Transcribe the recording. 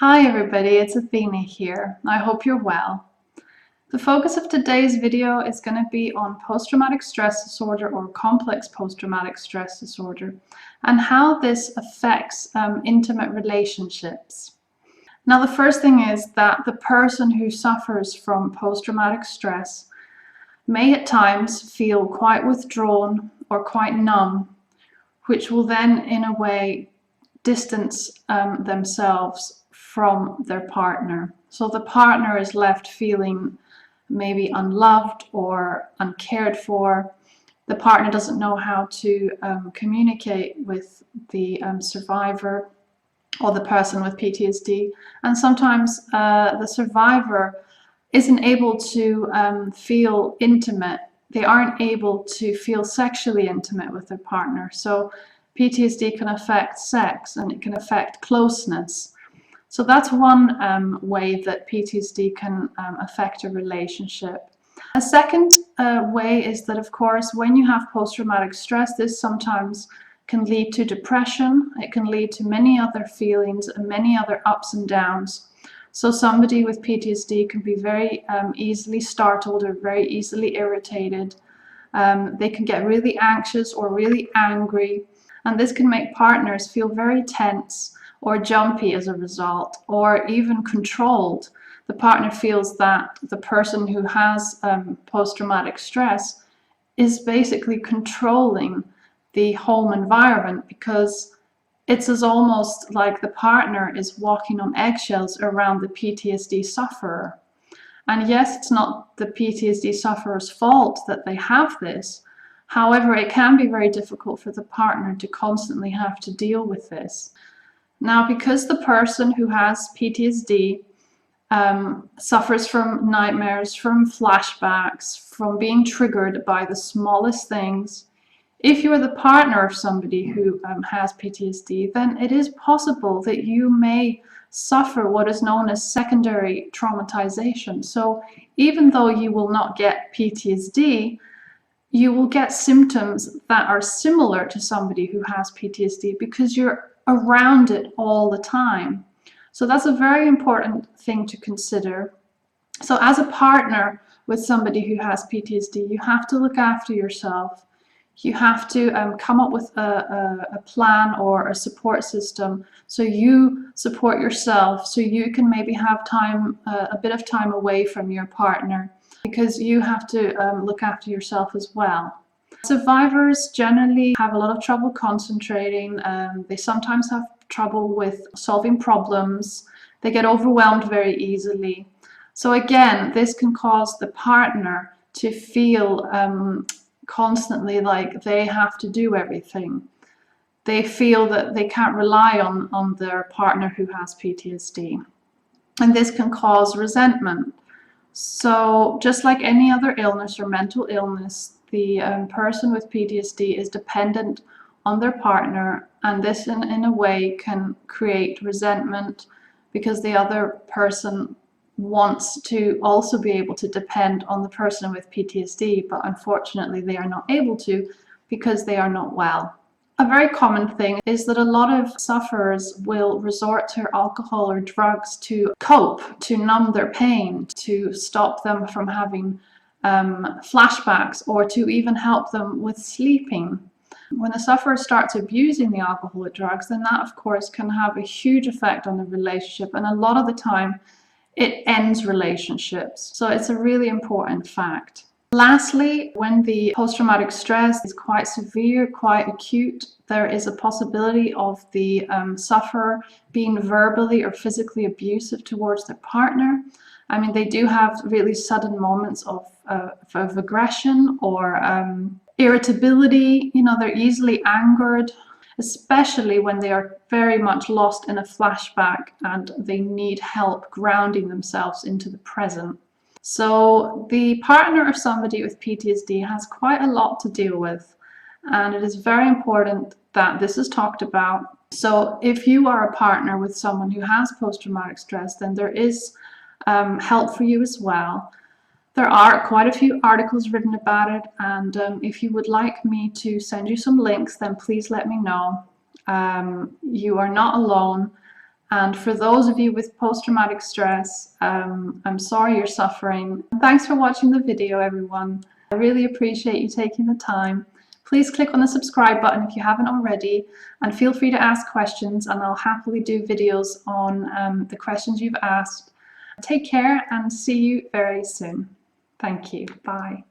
Hi everybody, it's Athena here. I hope you're well. The focus of today's video is going to be on post-traumatic stress disorder or complex post-traumatic stress disorder and how this affects intimate relationships. Now, the first thing is that the person who suffers from post-traumatic stress may at times feel quite withdrawn or quite numb, which will then in a way distance themselves from their partner. So the partner is left feeling maybe unloved or uncared for. The partner doesn't know how to communicate with the survivor or the person with PTSD. And sometimes the survivor isn't able to feel intimate. They aren't able to feel sexually intimate with their partner. So PTSD can affect sex and it can affect closeness. So that's one way that PTSD can affect a relationship. A second way is that, of course, when you have post-traumatic stress, this sometimes can lead to depression. It can lead to many other feelings and many other ups and downs. So somebody with PTSD can be very easily startled or very easily irritated. They can get really anxious or really angry, and this can make partners feel very tense or jumpy as a result, or even controlled. The partner feels that the person who has post-traumatic stress is basically controlling the home environment, because it's as almost like the partner is walking on eggshells around the PTSD sufferer. And yes, it's not the PTSD sufferer's fault that they have this. However, it can be very difficult for the partner to constantly have to deal with this. Now, because the person who has PTSD suffers from nightmares, from flashbacks, from being triggered by the smallest things, if you're the partner of somebody who has PTSD, then it is possible that you may suffer what is known as secondary traumatization. So even though you will not get PTSD, you will get symptoms that are similar to somebody who has PTSD because you're around it all the time. So that's a very important thing to consider. So as a partner with somebody who has PTSD, you have to look after yourself. You have to come up with a plan or a support system so you support yourself, so you can maybe have time, a bit of time away from your partner, because you have to look after yourself as well. Survivors generally have a lot of trouble concentrating. They sometimes have trouble with solving problems. They get overwhelmed very easily. So again, this can cause the partner to feel constantly like they have to do everything. They feel that they can't rely on their partner who has PTSD. And this can cause resentment. So just like any other illness or mental illness, the person with PTSD is dependent on their partner, and this in a way can create resentment because the other person wants to also be able to depend on the person with PTSD, but unfortunately they are not able to because they are not well. A very common thing is that a lot of sufferers will resort to alcohol or drugs to cope, to numb their pain, to stop them from having flashbacks, or to even help them with sleeping. When the sufferer starts abusing the alcohol or drugs, then that of course can have a huge effect on the relationship, and a lot of the time it ends relationships. So it's a really important fact. Lastly, when the post-traumatic stress is quite severe, quite acute, there is a possibility of the sufferer being verbally or physically abusive towards their partner. I mean, they do have really sudden moments of aggression or irritability. You know, they're easily angered, especially when they are very much lost in a flashback and they need help grounding themselves into the present. So the partner of somebody with PTSD has quite a lot to deal with, and it is very important that this is talked about. So if you are a partner with someone who has post-traumatic stress, then there is help for you as well. There are quite a few articles written about it, and if you would like me to send you some links, then please let me know. You are not alone, And for those of you with post-traumatic stress, I'm sorry you're suffering. Thanks for watching the video, everyone. I really appreciate you taking the time. Please click on the subscribe button if you haven't already, and feel free to ask questions, and I'll happily do videos on the questions you've asked. Take care and see you very soon. Thank you. Bye.